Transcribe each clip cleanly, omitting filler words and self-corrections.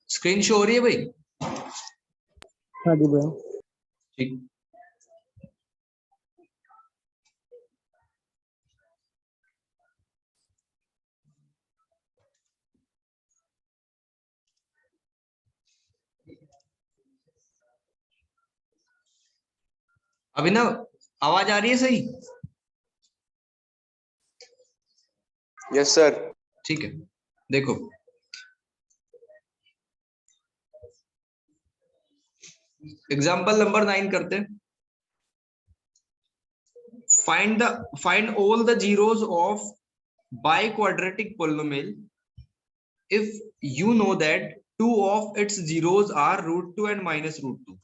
Screen show हो रही है भाई? हाँ जी भैया। ठीक। अभिनव, आवाज आ रही है सही? Yes sir. ठीक है, देखो एग्जाम्पल नंबर 9 करते हैं। Find all the zeros of biquadratic polynomial if you know that two of its zeros are √2 and -√2।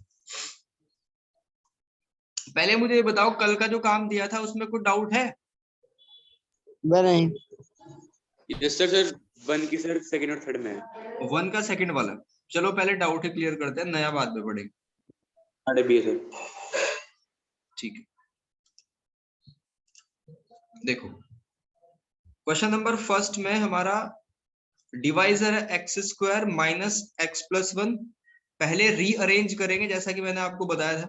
पहले मुझे ये बताओ, कल का जो काम दिया था उसमें कोई डाउट है? नहीं। Yes sir. सर वन की सर सेकंड और थर्ड में है। वन का सेकंड वाला, चलो पहले डाउट ही क्लियर करते हैं, नया बाद में पढ़ेंगे। साढ़े बी सर। ठीक है, देखो क्वेश्चन नंबर फर्स्ट में हमारा डिवाइजर है x² माइनस x+1। पहले रीअरेंज करेंगे जैसा कि मैंने आपको बताया था,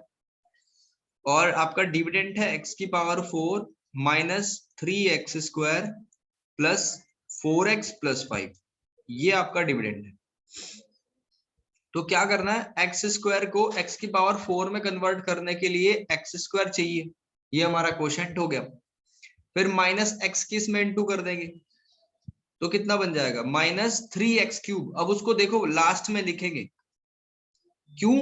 और आपका डिविडेंड है x⁴ minus 3x² plus 4x plus 5। ये आपका डिविडेंड है। तो क्या करना है, x² को x⁴ में कन्वर्ट करने के लिए x² चाहिए, ये हमारा क्वोशेंट हो गया। फिर माइनस x की इसमें इंटू कर देंगे तो कितना बन जाएगा, -3x³। अब उसको देखो लास्ट में लिखेंगे, क्यों?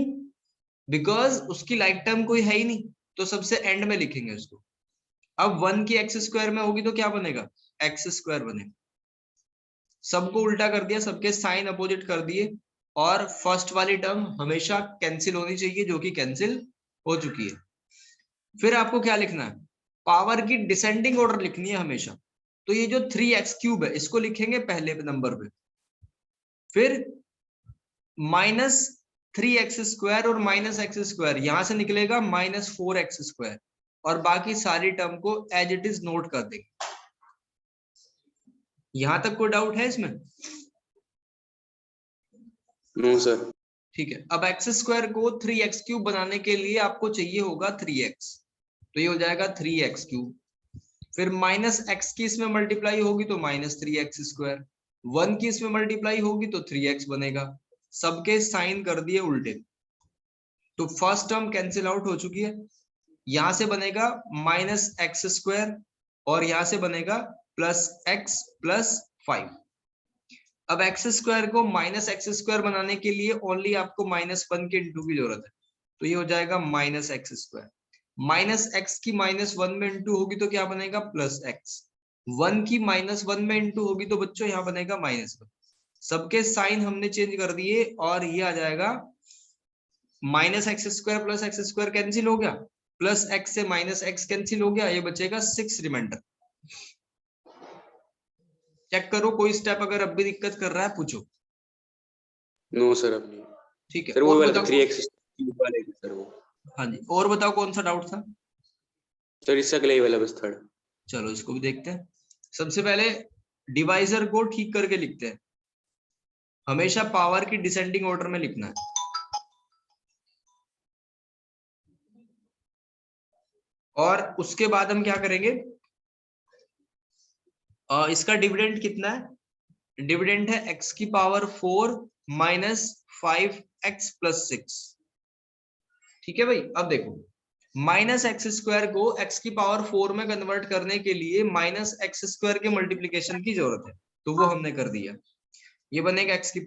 बिकॉज उसकी लाइक टर्म कोई है ही नहीं, तो सबसे एंड में लिखेंगे उसको। अब 1 की x² में होगी तो क्या बनेगा, x² बनेगा। सबको उल्टा कर दिया, सबके साइन अपोजिट कर दिए, और फर्स्ट वाली टर्म हमेशा कैंसिल होनी चाहिए, जो कि कैंसिल हो चुकी है। फिर आपको क्या लिखना है, पावर की डिसेंडिंग ऑर्डर लिखनी है हमेशा। तो ये जो 3x³ है इसको लिखेंगे पहले नंबर पे, फिर -3x² और -x² यहां से निकलेगा -4x², और बाकी सारी टर्म को एज इट इज नोट कर देंगे। यहां तक कोई डाउट है इसमें? No sir. ठीक है, अब x² को 3x³ बनाने के लिए आपको चाहिए होगा 3x, तो ये हो जाएगा 3x³। फिर -x की इसमें मल्टीप्लाई होगी तो -3x², 1 की इसमें मल्टीप्लाई होगी तो 3x बनेगा। सबके साइन कर दिए उल्टे, तो फर्स्ट टर्म कैंसिल आउट हो चुकी है। यहां से बनेगा -x² और यहां से बनेगा +x + 5। अब x² को -x² बनाने के लिए ओनली आपको -1 के इंटू की जरूरत है, तो ये हो जाएगा -x²। -x की -1 में इंटू होगी तो क्या बनेगा, +x। 1 की -1 में इंटू होगी तो बच्चों यहाँ बनेगा -1। सबके साइन हमने चेंज कर दिए, और ये आ जाएगा -x² + x² कैंसिल हो गया, +x से -x कैंसिल हो गया, ये बचेगा 6 रिमाइंडर। चेक करो, कोई स्टेप अगर अब भी दिक्कत कर रहा है पूछो। नो सर अब नहीं। ठीक है, सर वो और वाला बताओ 3x³ वाला है सर वो। हाँ जी, और बताओ कौन सा डाउट था? सर इसका अगला ही वाला बस थर्ड। चलो इसको भी देखते हैं। सबसे पहले डिवाइजर को ठीक करके लिखते हैं, हमेशा पावर की डिसेंडिंग ऑर्डर में लिखना है। और उसके बाद हम क्या करेंगे, इसका डिविडेंड कितना है, डिविडेंड है x⁴ माइनस 5x + 6। ठीक है भाई, अब देखो -x² को x⁴ में कन्वर्ट करने के लिए -x² के मल्टीप्लीकेशन की जरूरत है, तो वो हमने कर दिया, ये बनेगा x⁴।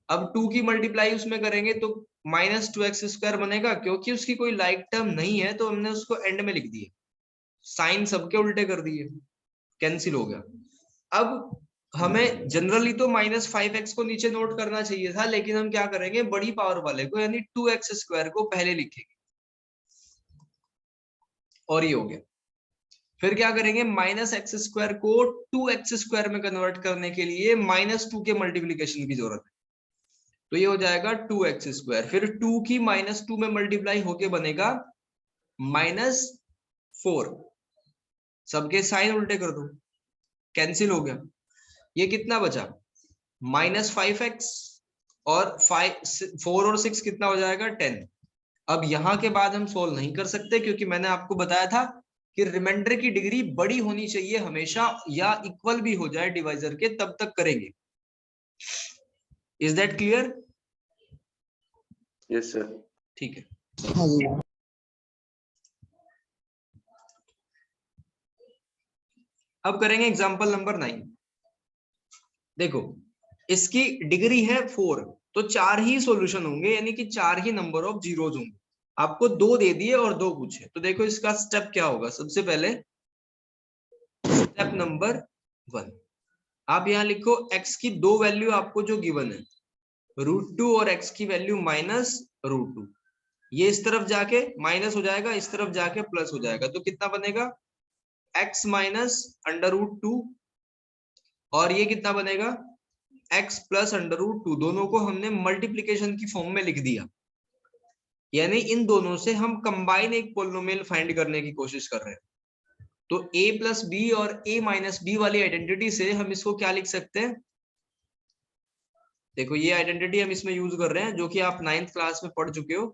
अब 2 की मल्टीप्लाई उसमें करेंगे तो -2x² बनेगा, क्योंकि उसकी कोई लाइक टर्म नहीं है तो हमने उसको एंड में लिख दिए, साइन सबके उल्टे कर दिए, कैंसिल हो गया। अब हमें जनरली तो -5x को नीचे नोट करना चाहिए था, लेकिन हम क्या करेंगे, बड़ी पावर वाले को यानी 2x² को पहले लिखेंगे, और ये हो गया। फिर क्या करेंगे, -x² को 2x² में कन्वर्ट करने के लिए -2 के मल्टीप्लीकेशन की जरूरत है, तो ये हो जाएगा 2x²। फिर 2 की -2 में मल्टीप्लाई होके बनेगा -4। सबके साइन उल्टे कर दो, कैंसिल हो गया। ये कितना बचा, -5x और 4 और 6 कितना हो जाएगा 10। अब यहाँ के बाद हम सोल्व नहीं कर सकते क्योंकि मैंने आपको बताया था कि रिमाइंडर की डिग्री बड़ी होनी चाहिए हमेशा, या इक्वल भी हो जाए डिवाइजर के, तब तक करेंगे। Is that clear? Yes sir. ठीक है, हाँ जी। अब करेंगे एग्जांपल नंबर 9। देखो, इसकी डिग्री है 4, तो 4 ही सॉल्यूशन होंगे, यानी कि 4 ही नंबर ऑफ जीरोज होंगे। आपको 2 दे दिए और 2 पूछे, तो देखो इसका स्टेप क्या होगा। सबसे पहले स्टेप नंबर 1, आप यहाँ लिखो x की 2 वैल्यू आपको जो गिवन है, √2 और x की वैल्यू -√2। ये इस तरफ जाके माइनस हो जाएगा, इस तरफ जाके प्लस हो जाएगा, तो कितना बनेगा x -√2, और ये कितना बनेगा x +√2। दोनों को हमने मल्टीप्लीकेशन की फॉर्म में लिख दिया, यानी इन दोनों से हम कंबाइन एक पोलिनोमियल फाइंड करने की कोशिश कर रहे हैं। तो a + b और a - b वाली आइडेंटिटी से हम इसको क्या लिख सकते हैं? देखो, ये आइडेंटिटी हम इसमें यूज कर रहे हैं, जो कि आप 9th क्लास में पढ़ चुके हो।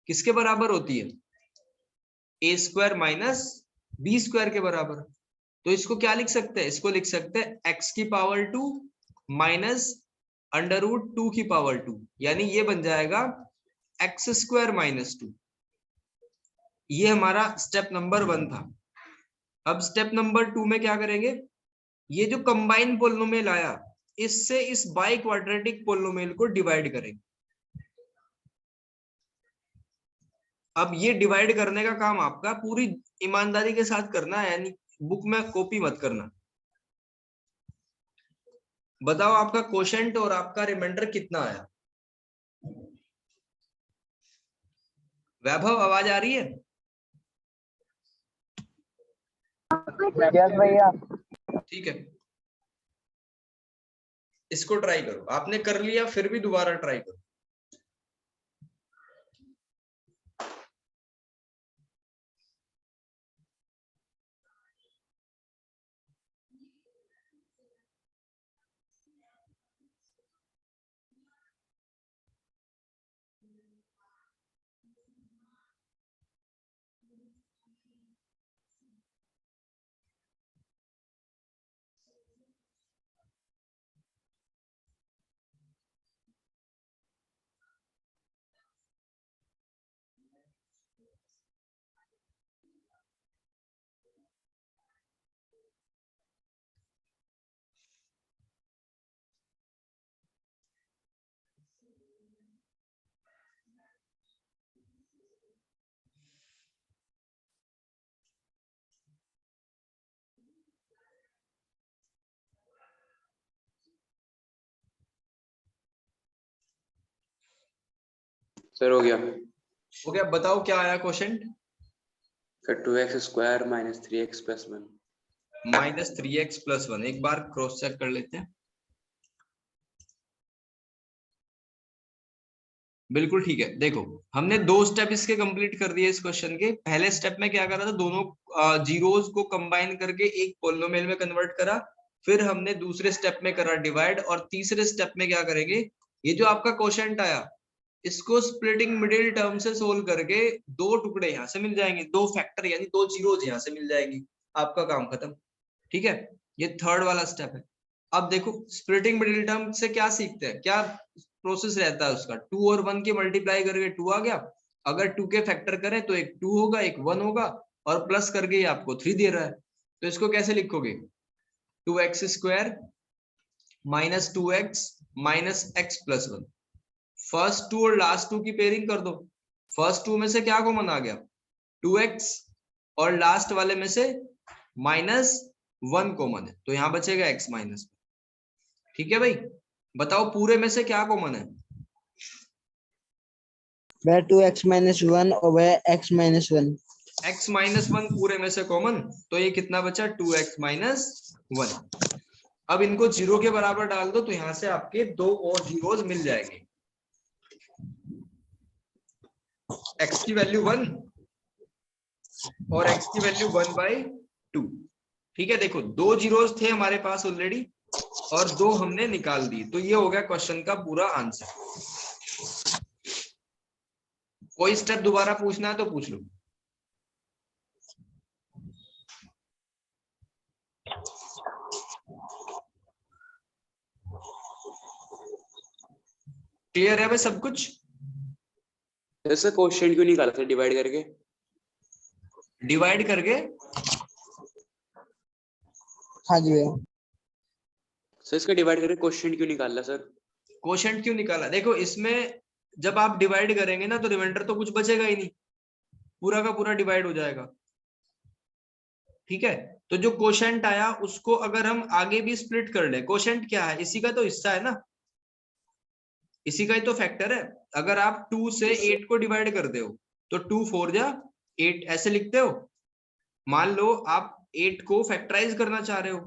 किसके बराबर होती है? a² - b² के बराबर। तो इसको क्या लिख सकते हैं? इसको लिख सकते हैं x⁻2 -√2 की पावर 2, यानी ये बन जाएगा x² - 2। ये हमारा स्टेप नंबर 1 था। अब स्टेप नंबर 2 में क्या करेंगे? ये जो कंबाइन पोलिनोमियल आया, इससे इस बाई क्वाड्रेटिक पोलिनोमियल को डिवाइड करेंगे। अब ये डिवाइड करने का काम आपका पूरी ईमानदारी के साथ करना है, यानी बुक में कॉपी मत करना। बताओ आपका कोशेंट और आपका रिमाइंडर कितना आया? वैभव, आवाज आ रही है? यस भैया। ठीक है, इसको ट्राई करो। आपने कर लिया, फिर भी दोबारा ट्राई करो। सर हो गया। हो गया? बताओ क्या आया question? Sir 2x² - 3x + 1। -3x + 1। एक बार क्रॉस चेक कर लेते हैं। बिल्कुल ठीक है। देखो, हमने 2 स्टेप इसके कंप्लीट कर दिए इस क्वेश्चन के। पहले स्टेप में क्या करा था? दोनों जीरोज को कंबाइन करके एक पोलिनोमियल में कन्वर्ट करा। फिर हमने दूसरे स्टेप में करा डिवाइड, और तीसरे स्टेप में क्या करेंगे? ये जो आपका क्वोशिएंट आया, इसको स्प्लिटिंग मिडिल टर्म से सोल्व करके 2 टुकड़े यहाँ से मिल जाएंगे, 2 फैक्टर यानी 2 जीरोज यहाँ से मिल जाएंगी। आपका काम खत्म। ठीक है, ये थर्ड वाला स्टेप है। अब देखो, स्प्लिटिंग मिडिल टर्म से क्या सीखते हैं, क्या प्रोसेस रहता है उसका? 2 और 1 के मल्टीप्लाई करके 2 आ गया। अगर 2 के फैक्टर करें तो एक 2 होगा, एक 1 होगा, और प्लस करके ये आपको 3 दे रहा है। तो इसको कैसे लिखोगे? 2x² - 2x - x + 1। फर्स्ट 2 और लास्ट 2 की पेयरिंग कर दो। फर्स्ट 2 में से क्या कॉमन आ गया? 2x, और लास्ट वाले में से -1 कॉमन है, तो यहां बचेगा x -1। ठीक है भाई, बताओ पूरे में से क्या कॉमन है? वह 2x - 1 और वह x - 1। x -1 पूरे में से कॉमन, तो ये कितना बचा? 2x - 1। अब इनको 0 के बराबर डाल दो, तो यहां से आपके 2 और जीरोज मिल जाएंगे। x की वैल्यू 1 और x की वैल्यू 1/2। ठीक है, देखो 2 जीरोज थे हमारे पास ऑलरेडी, और 2 हमने निकाल दी। तो ये हो गया क्वेश्चन का पूरा आंसर। कोई स्टेप दोबारा पूछना है तो पूछ लो। क्लियर है भाई सब कुछ? सर क्वेश्चन क्यों निकाला सर डिवाइड करके? डिवाइड करके? हाँ जी भैया। सर इसका डिवाइड करके क्वेश्चन क्यों निकाला सर? क्वोशंट क्यों निकाला? देखो इसमें जब आप डिवाइड करेंगे ना तो रिमाइंडर तो कुछ बचेगा ही नहीं, पूरा का पूरा डिवाइड हो जाएगा। ठीक है, तो जो क्वोशंट आया उसको अगर हम आगे भी स्प्लिट कर ले, क्वोशंट क्या है? इसी का तो हिस्सा है ना, इसी का ही तो फैक्टर है। अगर आप 2 से 8 को डिवाइड कर दे हो तो 2 4 जा 8 ऐसे लिखते हो। मान लो आप 8 को फैक्टराइज करना चाह रहे हो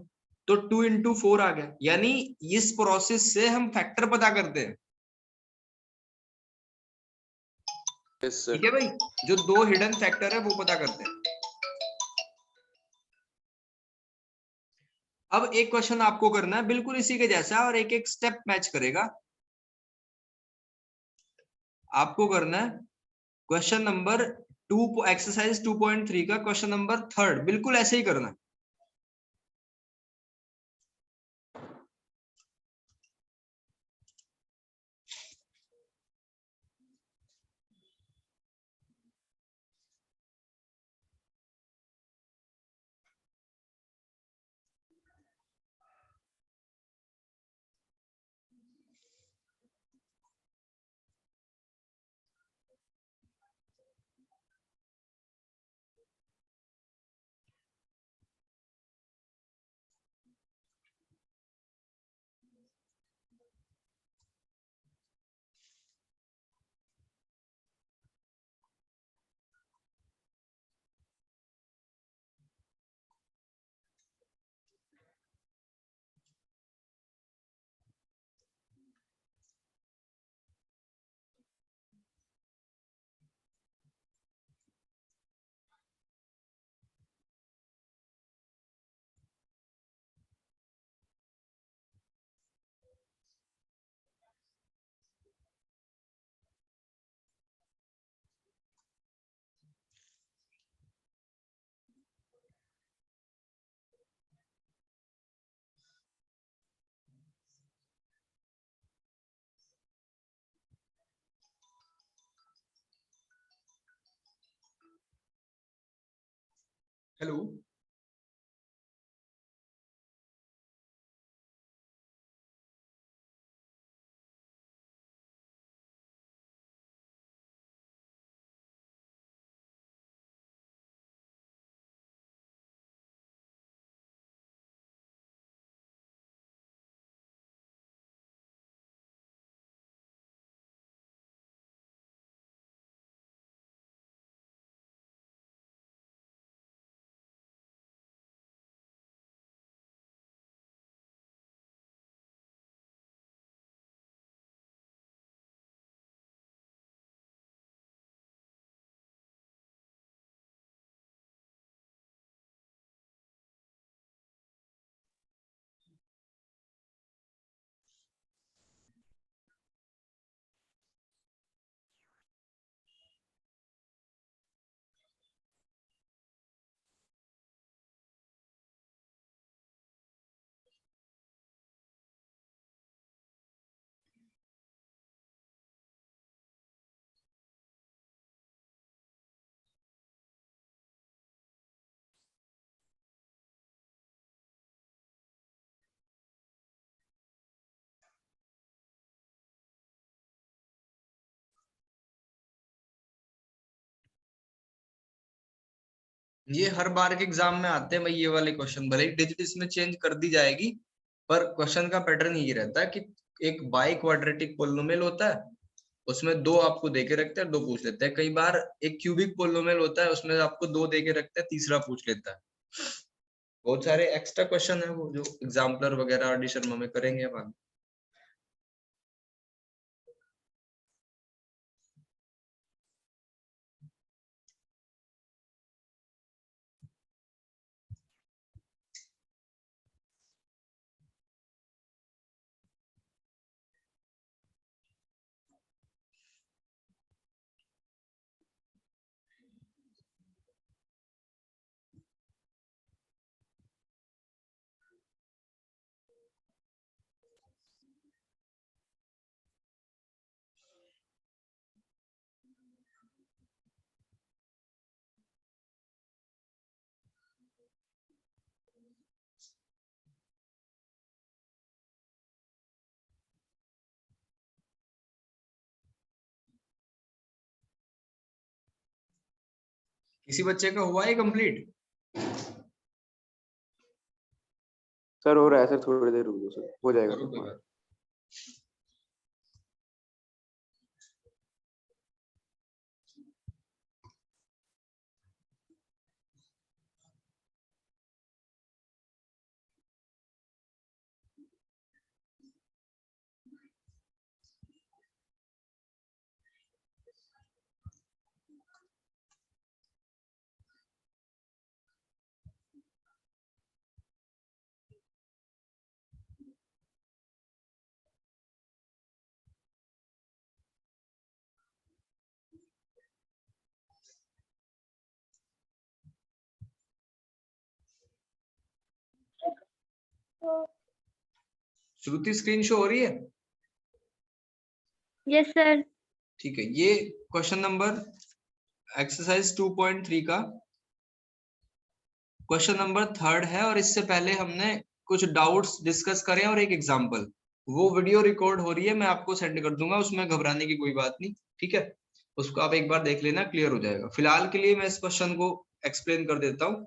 तो 2 इंटू 4 आ गया, यानी इस प्रोसेस से हम फैक्टर पता करते हैं। यस ठीक सर। है भाई, जो 2 हिडन फैक्टर है वो पता करते हैं। अब एक क्वेश्चन आपको करना है बिल्कुल इसी के जैसा और एक एक स्टेप मैच करेगा। आपको करना है क्वेश्चन नंबर 2 एक्सरसाइज 2.3 का क्वेश्चन नंबर 3 बिल्कुल ऐसे ही करना है। हेलो, ये हर बार के एग्जाम में आते हैं भाई ये वाले क्वेश्चन, भले ही डिजिट इसमें चेंज कर दी जाएगी पर क्वेश्चन का पैटर्न ये रहता है कि एक बाई क्वाड्रेटिक पोलिनोमियल होता है, उसमें 2 आपको देके रखते हैं, 2 पूछ लेते हैं। कई बार एक क्यूबिक पोलिनोमियल होता है, उसमें आपको 2 देके रखते हैं, तीसरा पूछ लेता है। बहुत सारे एक्स्ट्रा क्वेश्चन है वो जो एग्जाम्पलर वगैरह एडिशन में करेंगे अब आगे। किसी बच्चे का हुआ है कंप्लीट? सर हो रहा है सर, थोड़ी देर रुक जाओ सर, हो जाएगा करो कोई सर। बात। श्रुति स्क्रीन शो हो रही है? Yes sir. ठीक है, ये क्वेश्चन नंबर एक्सरसाइज 2.3 का क्वेश्चन नंबर 3 है, और इससे पहले हमने कुछ डाउट्स डिस्कस करे और एक एग्जांपल, वो वीडियो रिकॉर्ड हो रही है, मैं आपको सेंड कर दूंगा, उसमें घबराने की कोई बात नहीं, ठीक है? उसको आप एक बार देख लेना, क्लियर हो जाएगा। फिलहाल के लिए मैं इस क्वेश्चन को एक्सप्लेन कर देता हूं।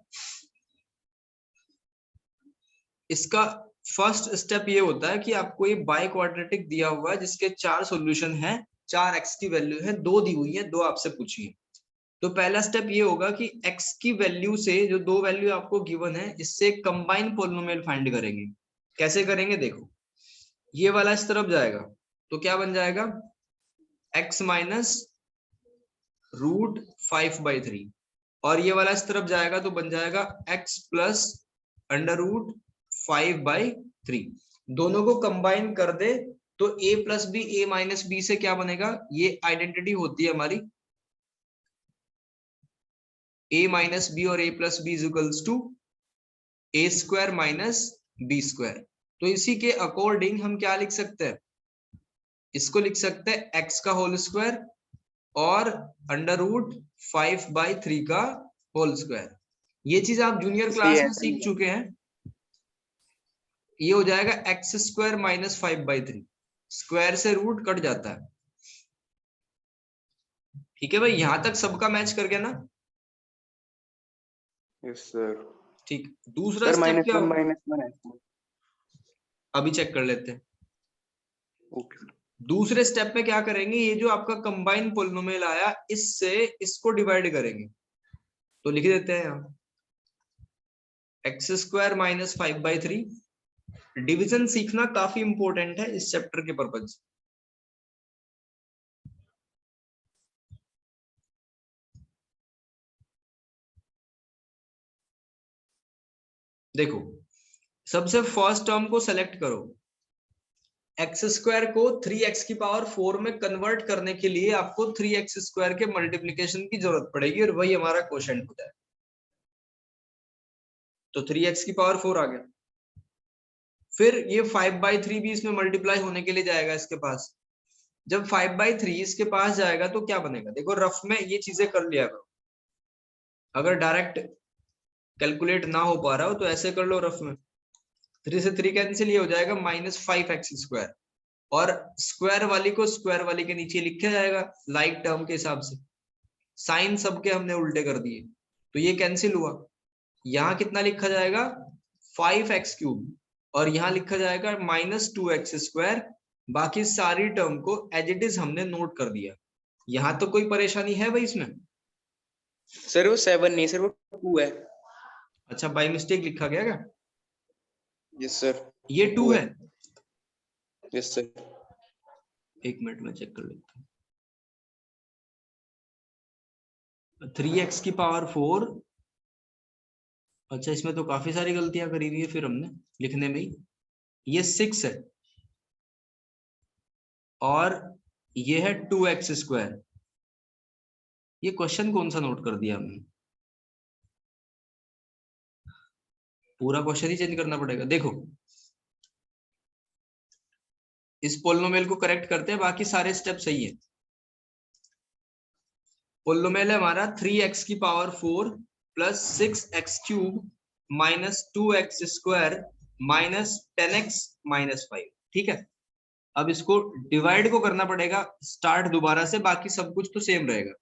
इसका फर्स्ट स्टेप ये होता है कि आपको ये बाई क्वाड्रेटिक दिया हुआ है जिसके 4 सॉल्यूशन हैं, 4 x की वैल्यू है, 2 दी हुई है, 2 आपसे पूछी है। तो पहला स्टेप ये होगा कि x की वैल्यू से, जो 2 वैल्यू आपको गिवन है, इससे कंबाइन पॉलिनोमियल फाइंड करेंगे। कैसे करेंगे देखो, ये वाला इस तरफ जाएगा तो क्या बन जाएगा, x माइनस रूट 5/3, और ये वाला इस तरफ जाएगा तो बन जाएगा x प्लस अंडर रूट 5/3। दोनों को कंबाइन कर दे तो a plus B, a minus B से क्या बनेगा, ये आइडेंटिटी होती है हमारी, a माइनस बी और a plus B is equals to a square minus B square. तो इसी के अकॉर्डिंग हम क्या लिख सकते हैं, इसको लिख सकते हैं x का होल स्क्वायर और अंडर रूट 5/3 का होल स्क्वायर। ये चीज आप जूनियर क्लास में सीख चुके हैं। ये हो जाएगा एक्स स्क्वायर माइनस 5/3, स्क्वायर से रूट कट जाता है, ठीक है भाई? यहां तक सबका मैच कर गया ना? Yes sir. ठीक, दूसरा स्टेप क्या होगा, -1 अभी चेक कर लेते हैं। ओके। दूसरे स्टेप में क्या करेंगे, ये जो आपका कंबाइन पॉलिनोमियल आया, इससे इसको डिवाइड करेंगे, तो लिख देते हैं यहाँ एक्स स्क्वायर माइनस 5/3। डिवीजन सीखना काफी इंपॉर्टेंट है इस चैप्टर के पर्पज से। देखो, सबसे फर्स्ट टर्म को सेलेक्ट करो, एक्स स्क्वायर को 3x की पावर 4 में कन्वर्ट करने के लिए आपको 3x स्क्वायर के मल्टीप्लीकेशन की जरूरत पड़ेगी, और वही हमारा क्वोशंट होता है। तो 3x की पावर 4 आ गया, फिर ये 5/3 भी इसमें मल्टीप्लाई होने के लिए जाएगा इसके पास। जब 5/3 इसके पास जाएगा तो क्या बनेगा, देखो रफ में ये चीजें कर लिया करो, अगर डायरेक्ट कैलकुलेट ना हो पा रहा हो तो ऐसे कर लो रफ में, 3 से 3 कैंसिल, ये हो जाएगा -5x स्क्वायर, और स्क्वायर वाली को स्क्वायर वाली के नीचे लिखा जाएगा लाइक टर्म के हिसाब से। साइन सबके हमने उल्टे कर दिए तो ये कैंसिल हुआ। यहाँ कितना लिखा जाएगा, 5x³ और यहाँ लिखा जाएगा -2x स्क्वायर। बाकी सारी टर्म को एज इट इज हमने नोट कर दिया। यहाँ तो कोई परेशानी है भाई इसमें? सर वो 7 नहीं सर, वो 2 है। अच्छा, बाय मिस्टेक लिखा गया क्या? यस सर, ये 2 है। Yes sir. एक मिनट में चेक कर लेता हूँ। 3x की पावर 4, अच्छा इसमें तो काफी सारी गलतियां करी हुई है फिर हमने लिखने में ही। ये 6 है और ये है 2x स्क्वायर। ये क्वेश्चन कौन सा नोट कर दिया हमने, पूरा क्वेश्चन ही चेंज करना पड़ेगा। देखो, इस पोलिनोमियल को करेक्ट करते हैं, बाकी सारे स्टेप सही है। पोलिनोमियल है हमारा 3x की power 4 plus 6x³ minus 2x square minus 10x minus 5, ठीक है? अब इसको डिवाइड को करना पड़ेगा स्टार्ट दोबारा से, बाकी सब कुछ तो सेम रहेगा।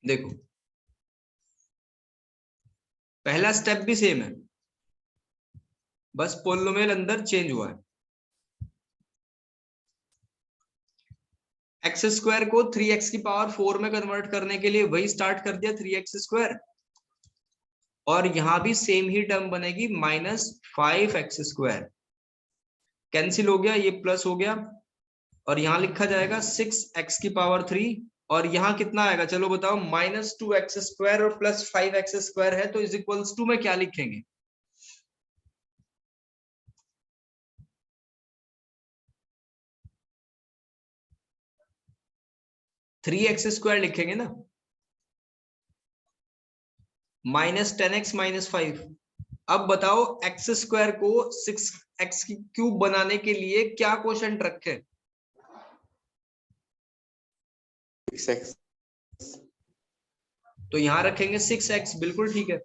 देखो पहला स्टेप भी सेम है, बस पोलिनोमियल अंदर चेंज हुआ है। एक्स स्क्वायर को 3x की पावर 4 में कन्वर्ट करने के लिए वही स्टार्ट कर दिया 3x स्क्वायर, और यहां भी सेम ही टर्म बनेगी -5x स्क्वायर। कैंसिल हो गया, ये प्लस हो गया, और यहां लिखा जाएगा 6x की पावर 3, और यहां कितना आएगा चलो बताओ, -2x स्क्वायर और +5x स्क्वायर है, तो इज इक्वल्स टू में क्या लिखेंगे? -3x² लिखेंगे ना, -10x -5। अब बताओ एक्स स्क्वायर को 6x की क्यूब बनाने के लिए क्या क्वोशंट रखे? 6x। तो यहां रखेंगे 6x, बिल्कुल ठीक है,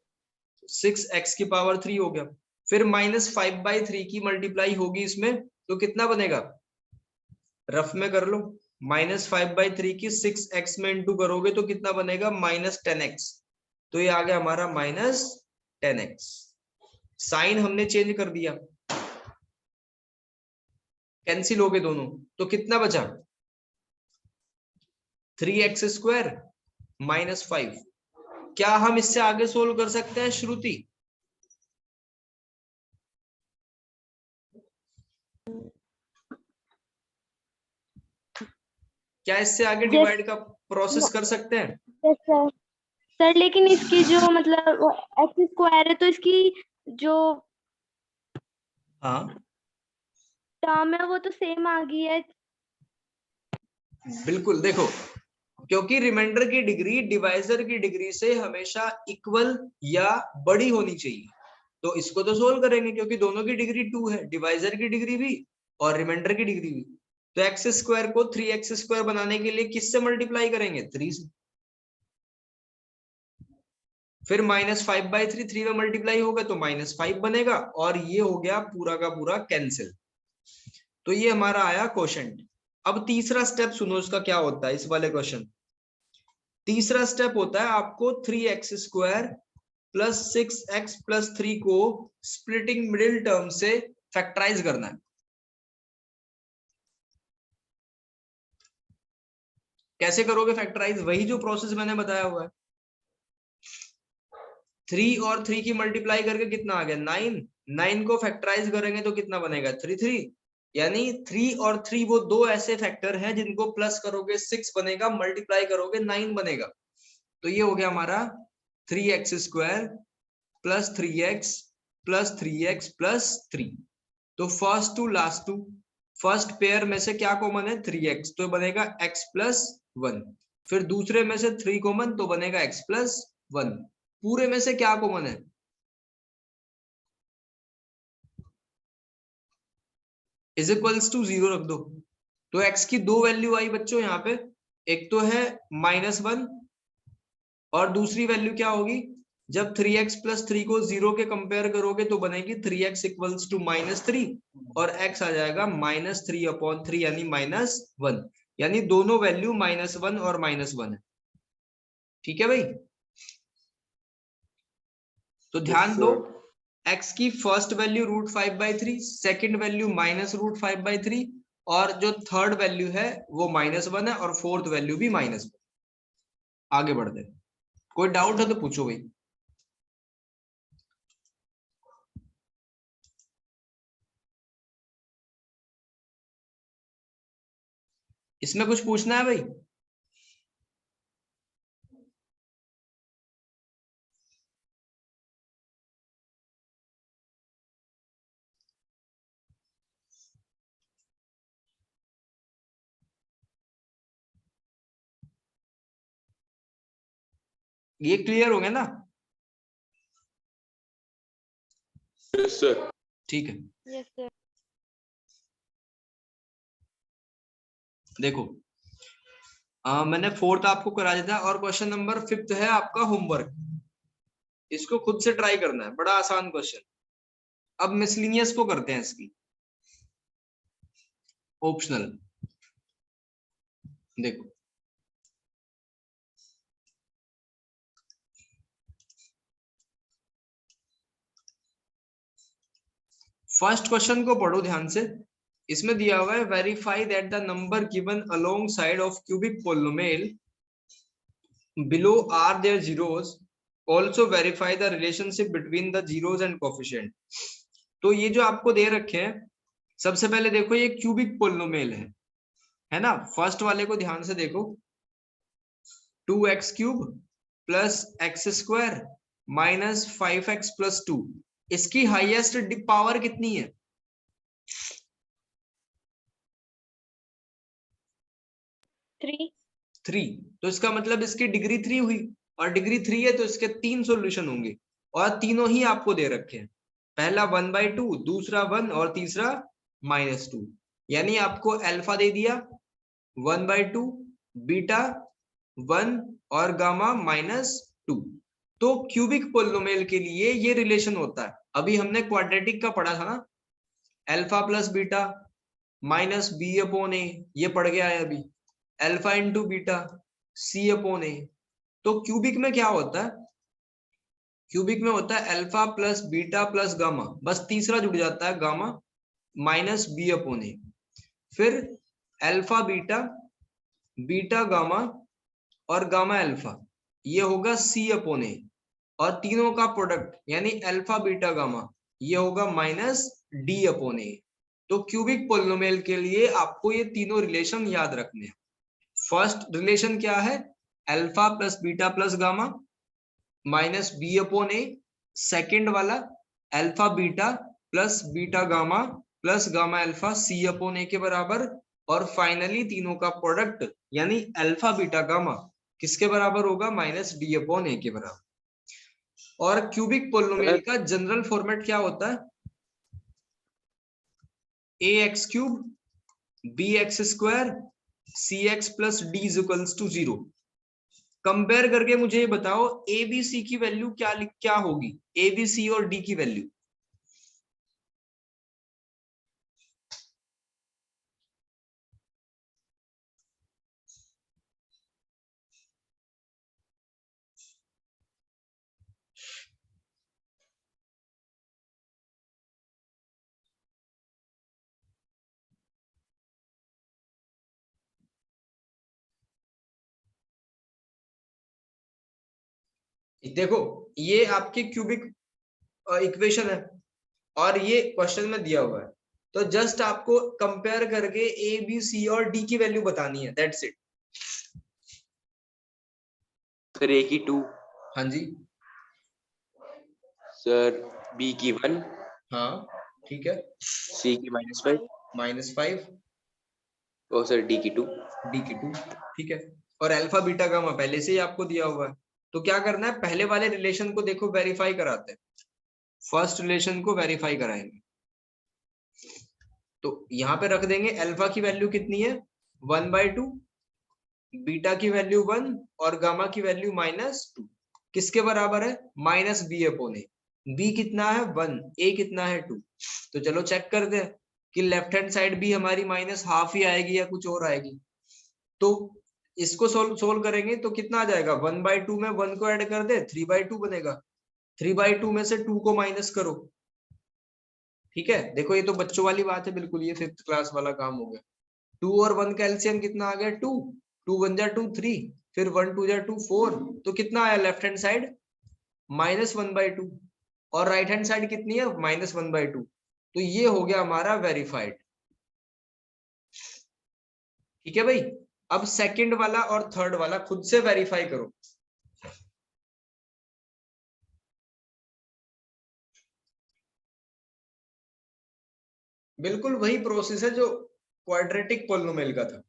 6x की पावर 3 हो गया। फिर -5/3 की मल्टीप्लाई होगी इसमें, तो कितना बनेगा? रफ में कर लो, -5/3 की 6x में इंटू करोगे तो कितना बनेगा? -10x। तो ये आ गया हमारा -10x। साइन हमने चेंज कर दिया, कैंसिल हो गए दोनों, तो कितना बचा? 3x² -5। क्या हम इससे आगे सोल्व कर सकते हैं श्रुति? क्या इससे आगे डिवाइड का प्रोसेस कर सकते हैं? Yes sir. सर लेकिन इसकी जो मतलब एक्स स्क्वायर है, तो इसकी जो हाँ टर्म है वो तो सेम आ गई है। बिल्कुल, देखो क्योंकि रिमाइंडर की डिग्री डिवाइजर की डिग्री से हमेशा इक्वल या बड़ी होनी चाहिए, तो इसको तो सोल्व करेंगे क्योंकि दोनों की डिग्री 2 है, डिवाइजर की डिग्री भी और रिमाइंडर की डिग्री भी। तो एक्स स्क्वायर को 3x² बनाने के लिए किससे मल्टीप्लाई करेंगे? 3 से। फिर -5/3 3 में मल्टीप्लाई होगा तो -5 बनेगा, और ये हो गया पूरा का पूरा कैंसिल। तो ये हमारा आया क्वोशंट। अब तीसरा स्टेप सुनो इसका क्या होता है इस वाले क्वेश्चन। तीसरा स्टेप होता है आपको 3x² + 6x + 3 को स्प्लिटिंग मिडिल टर्म से फैक्टराइज करना है। कैसे करोगे फैक्टराइज? वही जो प्रोसेस मैंने बताया हुआ है। 3 और 3 की मल्टीप्लाई करके कितना आ गया? 9। 9 को फैक्टराइज करेंगे तो कितना बनेगा? 3 यानी 3 और 3 वो दो ऐसे फैक्टर हैं जिनको प्लस करोगे 6 बनेगा, मल्टीप्लाई करोगे 9 बनेगा। तो ये हो गया हमारा 3x² + 3x + 3x + 3। तो first two last two, first pair में से क्या कॉमन है? 3x, तो बनेगा x + 1। फिर दूसरे में से 3 कॉमन, तो बनेगा x + 1। पूरे में से क्या कॉमन है? इज इक्वल्स टू 0 रख दो। तो x की दो वैल्यू आई बच्चों यहाँ पे, एक तो है -1 और दूसरी वैल्यू क्या होगी? जब 3x + 3 को 0 के कंपेयर करोगे तो बनेगी 3x = -3, और x आ जाएगा -3/3 यानी -1, यानी दोनों वैल्यू -1 और -1 है। ठीक है भाई, तो ध्यान दो, x की फर्स्ट वैल्यू √5/3, सेकंड वैल्यू -√5/3, और जो थर्ड वैल्यू है वो -1 है, और फोर्थ वैल्यू भी -1। आगे बढ़ते हैं, कोई डाउट है तो पूछो भाई। इसमें कुछ पूछना है भाई? ये क्लियर हो गया ना? Yes sir. ठीक है, यस सर। देखो मैंने फोर्थ आपको करा दिया था, और क्वेश्चन नंबर 5 है आपका होमवर्क। इसको खुद से ट्राई करना है, बड़ा आसान क्वेश्चन। अब मिसलिनियस को करते हैं, इसकी ऑप्शनल। देखो फर्स्ट क्वेश्चन को पढ़ो ध्यान से। इसमें दिया हुआ है verify that the number given alongside of cubic polynomial below are their zeros, also verify the relationship between the zeros and coefficient. तो ये जो आपको दे रखे हैं, सबसे पहले देखो ये क्यूबिक पोलिनोमियल है ना। फर्स्ट वाले को ध्यान से देखो, 2x cube plus x square minus 5x plus 2, इसकी हाईएस्ट पावर कितनी है? 3। तो इसका मतलब इसकी डिग्री 3 हुई, और डिग्री 3 है तो इसके 3 सॉल्यूशन होंगे, और तीनों ही आपको दे रखे हैं। पहला 1/2, दूसरा 1 और तीसरा -2। यानी आपको अल्फा दे दिया 1/2, बीटा 1 और गामा -2। तो क्यूबिक पोलिनोमियल के लिए ये रिलेशन होता है। अभी हमने क्वाड्रेटिक का पढ़ा था ना, alpha plus beta minus B upon A, ये पढ़ गया है अभी। Alpha into beta C upon A. तो क्यूबिक में क्या होता है? क्यूबिक में होता है alpha plus beta plus gamma, बस तीसरा जुड़ जाता है गामा माइनस बी अपॉन ए। फिर अल्फा बीटा, बीटा गामा और गामा अल्फा, ये होगा सी अपॉन ए, और तीनों का प्रोडक्ट यानी अल्फा बीटा गामा, ये होगा माइनस डी अपॉन ए। तो क्यूबिक पोलिनोमियल के लिए आपको ये तीनों रिलेशन याद रखने हैं। फर्स्ट रिलेशन क्या है? Alpha plus beta plus gamma minus B upon A. Second वाला alpha beta plus beta gamma plus gamma alpha C upon A के बराबर। और फाइनली तीनों का प्रोडक्ट यानी अल्फा बीटा गामा किसके बराबर होगा? माइनस डी अपॉन ए के बराबर। और क्यूबिक पोलिनोमियल का जनरल फॉर्मेट क्या होता है? A X cube B X square C X plus D is equals to 0। Compare करके मुझे ये बताओ ए बी सी की वैल्यू क्या होगी? ए बी सी और डी की वैल्यू। देखो ये आपकी क्यूबिक इक्वेशन है, और ये क्वेश्चन में दिया हुआ है। तो जस्ट आपको कंपेयर करके ए बी सी और डी की वैल्यू बतानी है, दैट्स इट। सर ए की 2, हाँ जी, सर बी की 1, हाँ ठीक है, सी की -5 -5, और सर डी की 2। डी की 2, ठीक है। और अल्फा बीटा गामा पहले से ही आपको दिया हुआ है। तो क्या करना है, पहले वाले रिलेशन को देखो वेरीफाई कराते हैं। फर्स्ट रिलेशन को वेरीफाई कराएंगे। तो यहाँ पे रख देंगे अल्फा की वैल्यू कितनी है? 1/2, बीटा की वैल्यू 1 और गामा की वैल्यू -2। किसके बराबर है? माइनस बी अपॉन ए। बी कितना है? 1, ए कितना है? 2। तो चलो चेक करते हैं कि लेफ्ट हैंड साइड भी हमारी -12 ही आएगी या कुछ और आएगी। तो इसको सोल्व करेंगे तो कितना आ जाएगा? 1/2 में 1 को ऐड कर दे, 3/2 बनेगा। 3/2 में से 2 को माइनस करो। ठीक है, देखो ये तो बच्चों वाली बात है बिल्कुल, ये 5th क्लास वाला काम हो गया। 2 और 1 का एलसीएम कितना आ गया? 2। 2 1 जा 2 3, फिर 1 2 जा 2 4। तो कितना आया लेफ्ट हैंड साइड? -1/2। और राइट हैंड साइड कितनी है? -1/2। तो ये हो गया हमारा वेरीफाइड। ठीक है भाई। अब सेकंड वाला और थर्ड वाला खुद से वेरीफाई करो। बिल्कुल वही प्रोसेस है जो क्वाड्रेटिक पोलिनोमियल का था।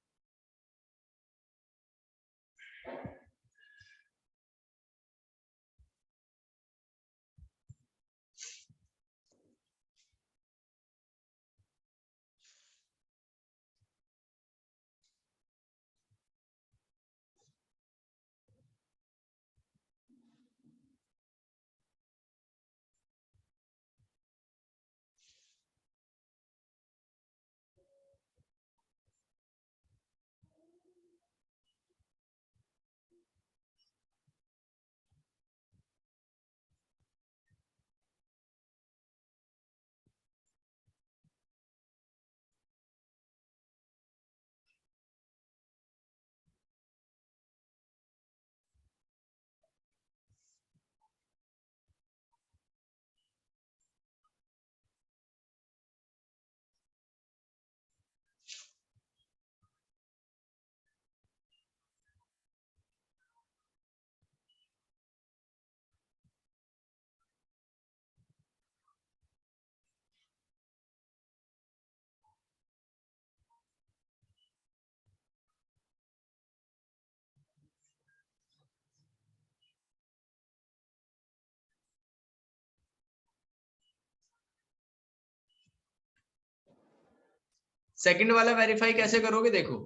सेकंड वाला वेरीफाई कैसे करोगे, देखो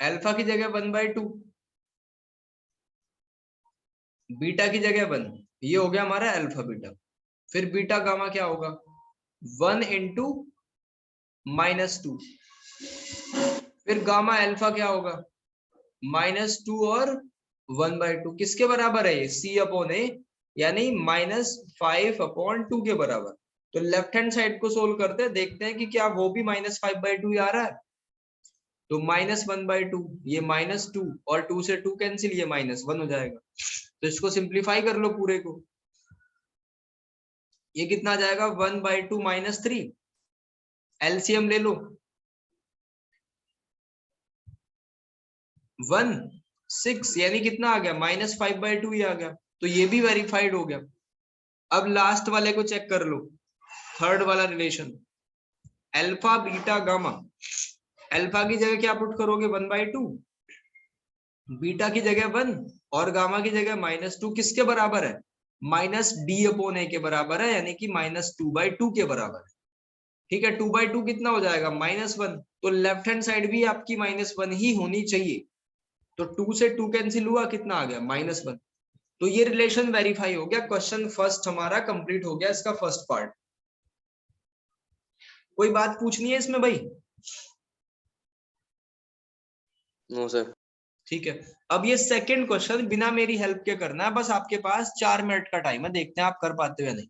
अल्फा की जगह 1/2, बीटा की जगह 1, ये हो गया हमारा अल्फा बीटा। फिर बीटा गामा क्या होगा, 1 इंटू -2। फिर गामा अल्फा क्या होगा, -2 और 1/2। किसके बराबर है ये, C/A, यानी -5/2 के बराबर। तो लेफ्ट हैंड साइड को सोल्व करते हैं, देखते हैं कि क्या वो भी -5/2 ही आ रहा है। तो -1/2, ये -2 और 2 से 2 कैंसिल, ये -1 हो जाएगा। तो इसको सिंप्लीफाई कर लो पूरे को, ये कितना आ जाएगा, 1/2 -3। एलसीएम ले लो, 1 6, यानी कितना आ गया, -5/2 ही आ गया। तो ये भी वेरीफाइड हो गया। अब लास्ट वाले को चेक कर लो, थर्ड वाला relation, alpha beta gamma. Alpha की जगह क्या पुट करोगे, 1/2, बीटा की जगह 1 और गामा की जगह -2। किसके बराबर है, -D/A के बराबर है, यानी कि -2/2 के बराबर है। ठीक है, 2/2 कितना हो जाएगा, -1। तो लेफ्ट हैंड साइड भी आपकी -1 ही होनी चाहिए। तो 2 से 2 कैंसिल हुआ, कितना आ गया, -1। तो ये रिलेशन वेरीफाई हो गया। क्वेश्चन फर्स्ट हमारा कंप्लीट हो गया, इसका फर्स्ट पार्ट। कोई बात पूछनी है इसमें भाई? No sir. ठीक है, अब ये सेकंड क्वेश्चन बिना मेरी हेल्प के करना है, बस आपके पास 4 मिनट का टाइम है, देखते हैं आप कर पाते हो या नहीं।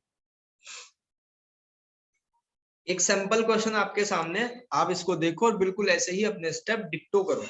एक सिंपल क्वेश्चन आपके सामने, आप इसको देखो और बिल्कुल ऐसे ही अपने स्टेप डिक्टो करो।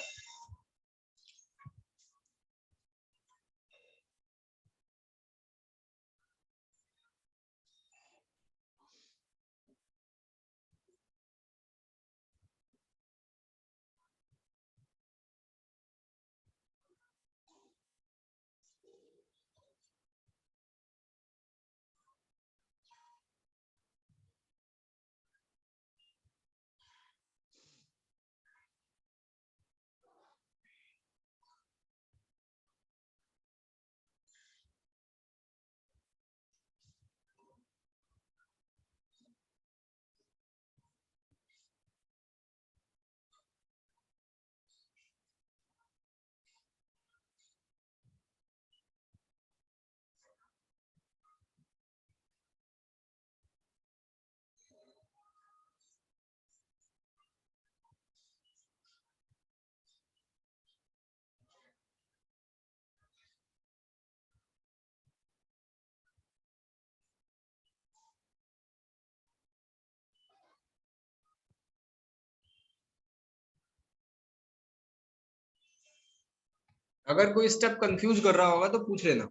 अगर कोई स्टेप कंफ्यूज कर रहा होगा तो पूछ लेना।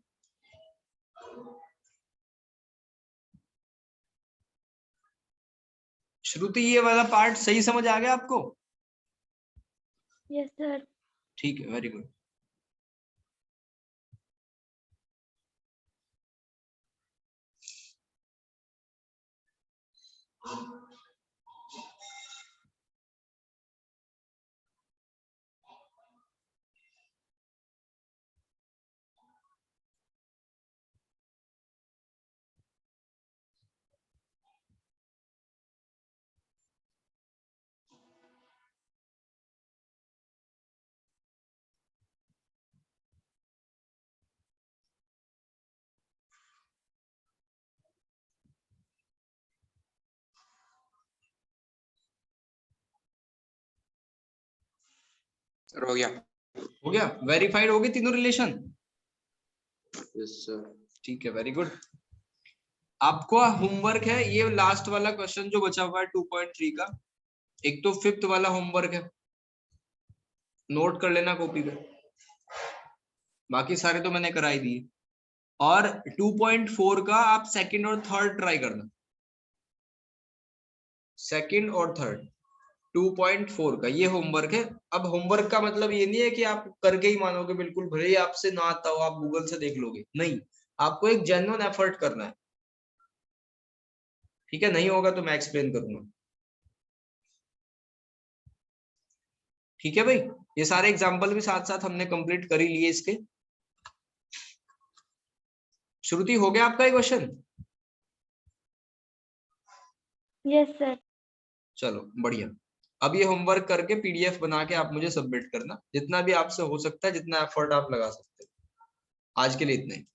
श्रुति, ये वाला पार्ट सही समझ आ गया आपको? Yes sir. ठीक है, वेरी गुड। सर हो गया। हो गया, वेरीफाइड हो गए तीनों रिलेशन। Yes sir. ठीक है, वेरी गुड। आपको होमवर्क है, ये लास्ट वाला क्वेश्चन जो बचा हुआ है 2.3 का, एक तो 5th वाला होमवर्क है, नोट कर लेना कॉपी पे, बाकी सारे तो मैंने कराई दिए। और 2.4 का आप सेकंड और थर्ड ट्राई करना, सेकंड और थर्ड 2.4 का ये होमवर्क है। अब होमवर्क का मतलब ये नहीं है कि आप करके ही मानोगे, बिल्कुल भले ही आपसे ना आता हो आप गूगल से देख लोगे, नहीं, आपको एक जेन्युइन एफर्ट करना है। ठीक है, नहीं होगा तो मैं एक्सप्लेन करूंगा। ठीक है भाई, ये सारे एग्जाम्पल भी साथ साथ हमने कंप्लीट कर ही लिए इसके। श्रुति, हो गया आपका ये क्वेश्चन? Yes sir. चलो बढ़िया। अब ये होमवर्क करके पीडीएफ बना के आप मुझे सबमिट करना, जितना भी आपसे हो सकता है, जितना एफर्ट आप लगा सकते हो। आज के लिए इतना ही।